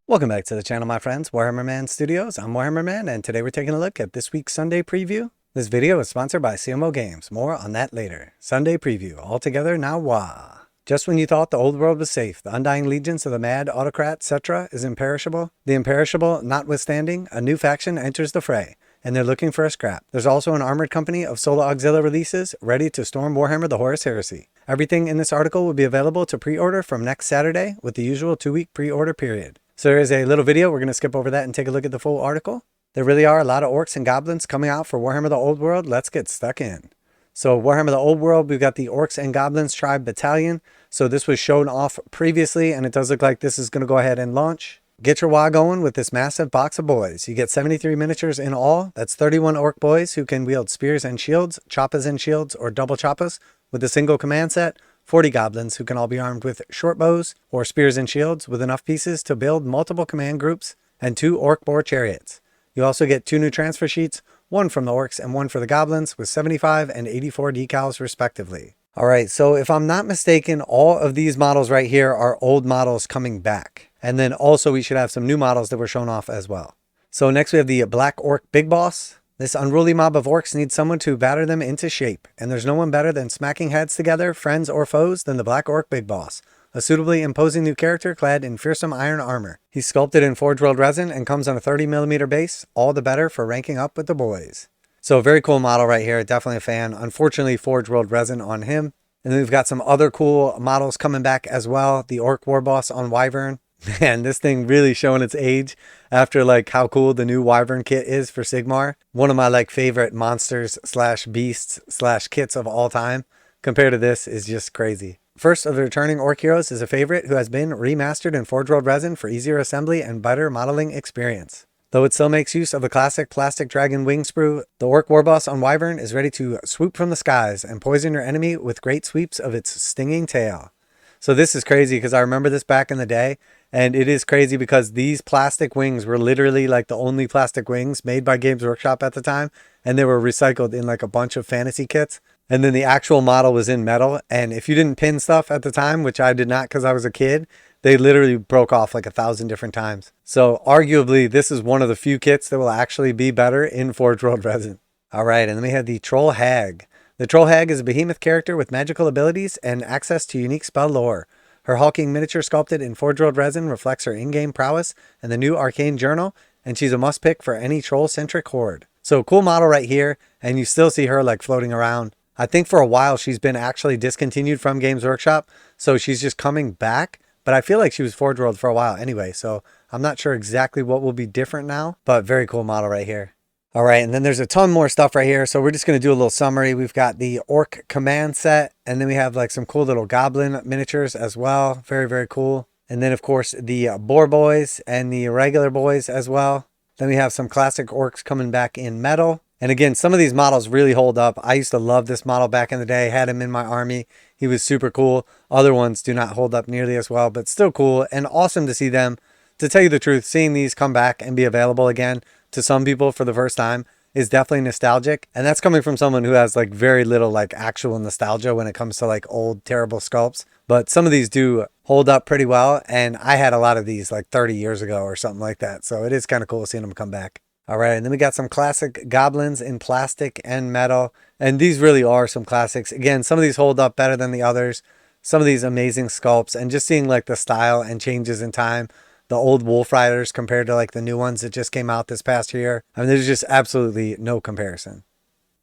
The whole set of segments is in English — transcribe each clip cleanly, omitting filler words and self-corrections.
Welcome back to the channel, my friends. Warhammer Man Studios. I'm Warhammer Man, and today we're taking a look at this week's Sunday preview. This video is sponsored by CMO Games. More on that later. Sunday preview. All together now, wah. Just when you thought the old world was safe, the undying legions of the mad autocrat, etc. is imperishable. The imperishable notwithstanding, a new faction enters the fray, and they're looking for a scrap. There's also an armored company of Solar Auxilia releases ready to storm Warhammer the Horus Heresy. Everything in this article will be available to pre-order from next Saturday with the usual 2-week pre-order period. So there is a little video. We're going to skip over that and take a look at the full article. There really are a lot of orcs and goblins coming out for Warhammer the Old World. Let's get stuck in. So Warhammer the Old World, we've got the Orcs and Goblins tribe Battalion. So this was shown off previously, and it does look like this is going to go ahead and launch. Get your wah going with this massive box of boys. You get 73 miniatures in all. That's 31 orc boys who can wield spears and shields, choppas and shields, or double choppas with a single command set. 40 goblins who can all be armed with short bows or spears and shields with enough pieces to build multiple command groups, and 2 orc boar chariots. You also get 2 new transfer sheets, one from the orcs and one for the goblins, with 75 and 84 decals respectively. Alright, so if I'm not mistaken, all of these models right here are old models coming back. And then also we should have some new models that were shown off as well. So next we have the Black Orc Bigboss. This unruly mob of orcs needs someone to batter them into shape, and there's no one better than smacking heads together, friends or foes, than the Black Orc Bigboss, a suitably imposing new character clad in fearsome iron armor. He's sculpted in Forge World resin and comes on a 30mm base, all the better for ranking up with the boys. So very cool model right here, definitely a fan. Unfortunately, Forge World resin on him. And then we've got some other cool models coming back as well. The Orc Warboss on Wyvern. Man, this thing really showing its age after like how cool the new Wyvern kit is for Sigmar. One of my like favorite monsters slash beasts slash kits of all time. Compared to this is just crazy. First of the returning Orc heroes is a favorite who has been remastered in Forge World resin for easier assembly and better modeling experience. Though it still makes use of the classic plastic dragon wing sprue, the Orc Warboss on Wyvern is ready to swoop from the skies and poison your enemy with great sweeps of its stinging tail. So this is crazy because I remember this back in the day, and it is crazy because these plastic wings were literally like the only plastic wings made by Games Workshop at the time, and they were recycled in like a bunch of fantasy kits. And then the actual model was in metal, and if you didn't pin stuff at the time, which I did not because I was a kid, they literally broke off like 1,000 different times. So arguably, this is one of the few kits that will actually be better in Forge World resin. All right, and then we have the Troll Hag. The Troll Hag is a behemoth character with magical abilities and access to unique spell lore. Her hulking miniature sculpted in Forge World resin reflects her in-game prowess and the new Arcane journal, and she's a must-pick for any troll-centric horde. So cool model right here, and you still see her like floating around. I think for a while she's been actually discontinued from Games Workshop, so she's just coming back, but I feel like she was Forge World for a while anyway, so I'm not sure exactly what will be different now, but very cool model right here. All right, and then there's a ton more stuff right here, so we're just going to do a little summary. We've got the Orc Command set, and then we have like some cool little Goblin miniatures as well. Very, very cool. And then, of course, the Boar Boys and the regular boys as well. Then we have some classic Orcs coming back in metal. And again, some of these models really hold up. I used to love this model back in the day. Had him in my army. He was super cool. Other ones do not hold up nearly as well, but still cool and awesome to see them. To tell you the truth, seeing these come back and be available again to some people for the first time is definitely nostalgic, and that's coming from someone who has like very little like actual nostalgia when it comes to like old terrible sculpts. But some of these do hold up pretty well, and I had a lot of these like 30 years ago or something like that, so it is kind of cool seeing them come back. All right, and then we got some classic goblins in plastic and metal, and these really are some classics. Again, some of these hold up better than the others. Some of these amazing sculpts, and just seeing like the style and changes in time. The old Wolf Riders compared to like the new ones that just came out this past year. I mean, there's just absolutely no comparison.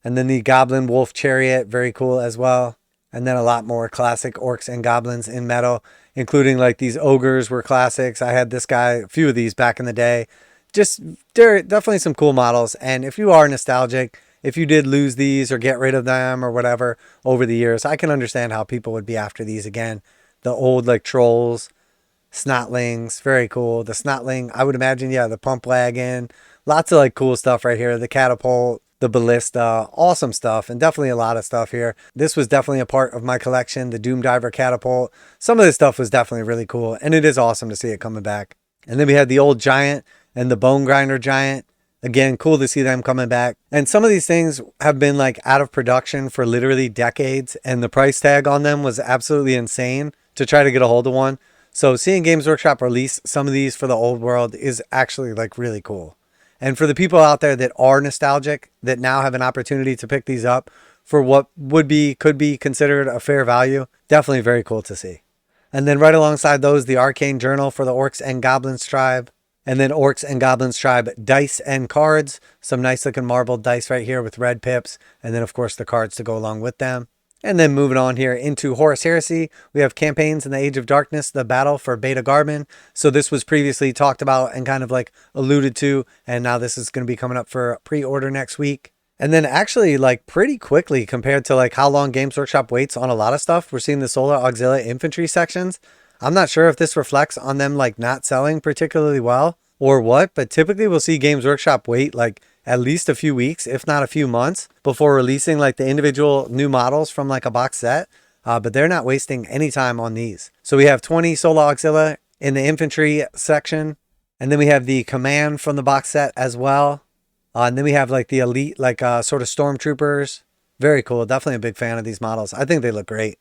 And then the Goblin Wolf Chariot, very cool as well. And then a lot more classic Orcs and Goblins in metal, including like these Ogres were classics. I had this guy, a few of these back in the day. Just, they're definitely some cool models. And if you are nostalgic, if you did lose these or get rid of them or whatever over the years, I can understand how people would be after these again. The old like trolls. Snotlings, very cool. The Snotling, I would imagine, yeah, the pump wagon. Lots of like cool stuff right here. The catapult, the ballista, awesome stuff, and definitely a lot of stuff here. This was definitely a part of my collection, the Doom Diver catapult. Some of this stuff was definitely really cool, and it is awesome to see it coming back. And then we had the old giant and the bone grinder giant. Again, cool to see them coming back. And some of these things have been like out of production for literally decades, and the price tag on them was absolutely insane to try to get a hold of one. So seeing Games Workshop release some of these for the old world is actually like really cool. And for the people out there that are nostalgic, that now have an opportunity to pick these up for what could be considered a fair value, definitely very cool to see. And then right alongside those, the Arcane Journal for the Orcs and Goblins tribe. And then Orcs and Goblins tribe dice and cards. Some nice looking marbled dice right here with red pips. And then of course the cards to go along with them. And then moving on here into Horus Heresy, we have Campaigns in the Age of Darkness, the Battle for Beta Garmon. So this was previously talked about and kind of like alluded to, and now this is going to be coming up for pre-order next week. And then actually like pretty quickly compared to like how long Games Workshop waits on a lot of stuff, we're seeing the Solar Auxilia infantry sections. I'm not sure if this reflects on them like not selling particularly well or what, but typically we'll see Games Workshop wait like at least a few weeks, if not a few months, before releasing like the individual new models from like a box set. But they're not wasting any time on these. So we have 20 Solar Auxilia in the infantry section. And then we have the command from the box set as well. And then we have like the elite, like sort of stormtroopers. Very cool. Definitely a big fan of these models. I think they look great.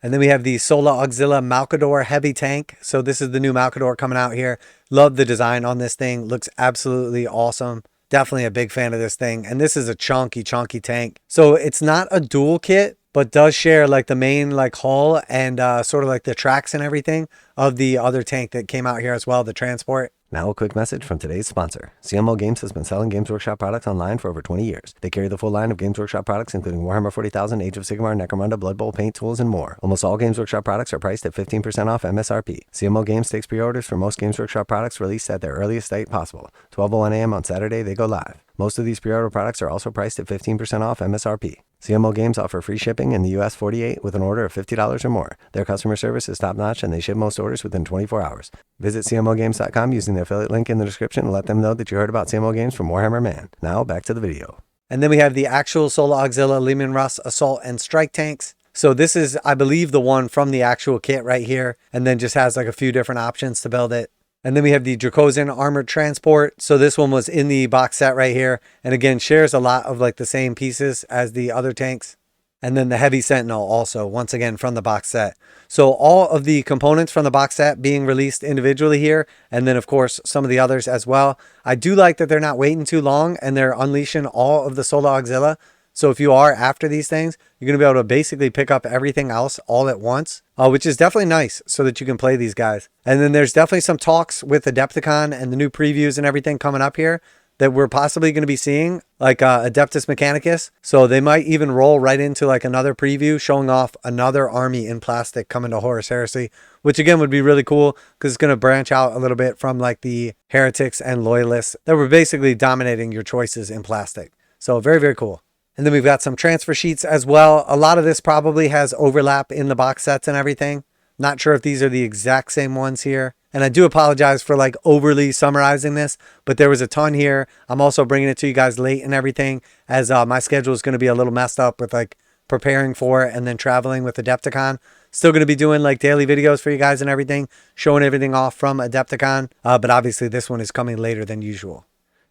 And then we have the Solar Auxilia Malcador heavy tank. So this is the new Malcador coming out here. Love the design on this thing. Looks absolutely awesome. Definitely a big fan of this thing. And this is a chunky tank. So it's not a dual kit, but does share like the main like hull and sort of like the tracks and everything of the other tank that came out here as well, the transport. Now a quick message from today's sponsor. CMO Games has been selling Games Workshop products online for over 20 years. They carry the full line of Games Workshop products, including Warhammer 40,000, Age of Sigmar, Necromunda, Blood Bowl, paint tools, and more. Almost all Games Workshop products are priced at 15% off MSRP. CMO Games takes pre-orders for most Games Workshop products released at their earliest date possible. 12:01 a.m. on Saturday, they go live. Most of these pre-order products are also priced at 15% off MSRP. CMO Games offer free shipping in the US 48 with an order of $50 or more. Their customer service is top-notch and they ship most orders within 24 hours. Visit CMOGames.com using the affiliate link in the description and let them know that you heard about CMO Games from Warhammer Man. Now back to the video. And then we have the actual Solar Auxilia Leman Russ Assault and Strike tanks. So this is, I believe, the one from the actual kit right here, and then just has like a few different options to build it. And then we have the Dracosan Armored Transport. So this one was in the box set right here. And again, shares a lot of like the same pieces as the other tanks. And then the Heavy Sentinel also, once again, from the box set. So all of the components from the box set being released individually here. And then, of course, some of the others as well. I do like that they're not waiting too long and they're unleashing all of the Solar Auxilia. So if you are after these things, you're going to be able to basically pick up everything else all at once, which is definitely nice so that you can play these guys. And then there's definitely some talks with Adepticon and the new previews and everything coming up here that we're possibly going to be seeing, like Adeptus Mechanicus. So they might even roll right into like another preview showing off another army in plastic coming to Horus Heresy, which again would be really cool because it's going to branch out a little bit from like the heretics and loyalists that were basically dominating your choices in plastic. So very, very cool. And then we've got some transfer sheets as well. A lot of this probably has overlap in the box sets and everything. Not sure if these are the exact same ones here. And I do apologize for like overly summarizing this, but there was a ton here. I'm also bringing it to you guys late and everything as my schedule is going to be a little messed up with like preparing for it and then traveling with Adepticon. Still going to be doing like daily videos for you guys and everything, showing everything off from Adepticon. But obviously this one is coming later than usual.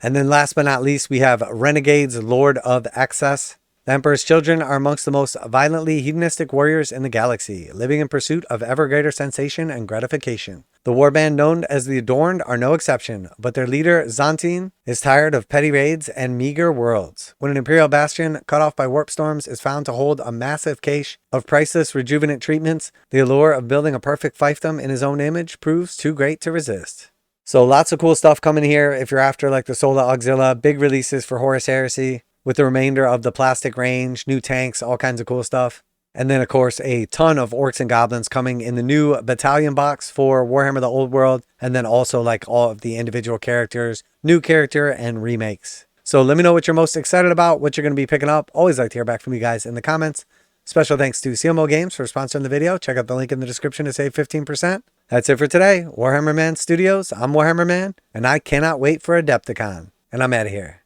And then last but not least, we have Renegades, Lord of Excess. The Emperor's children are amongst the most violently hedonistic warriors in the galaxy, living in pursuit of ever greater sensation and gratification. The warband known as the Adorned are no exception, but their leader, Xantine, is tired of petty raids and meager worlds. When an Imperial bastion, cut off by warp storms, is found to hold a massive cache of priceless rejuvenant treatments, the allure of building a perfect fiefdom in his own image proves too great to resist. So lots of cool stuff coming here if you're after like the Solar Auxilia, big releases for Horus Heresy with the remainder of the plastic range, new tanks, all kinds of cool stuff. And then of course a ton of Orcs and Goblins coming in the new Battalion box for Warhammer the Old World, and then also like all of the individual characters, new character and remakes. So let me know what you're most excited about, what you're going to be picking up. Always like to hear back from you guys in the comments. Special thanks to CMO Games for sponsoring the video. Check out the link in the description to save 15%. That's it for today. Warhammer Man Studios, I'm Warhammer Man, and I cannot wait for Adepticon. And I'm out of here.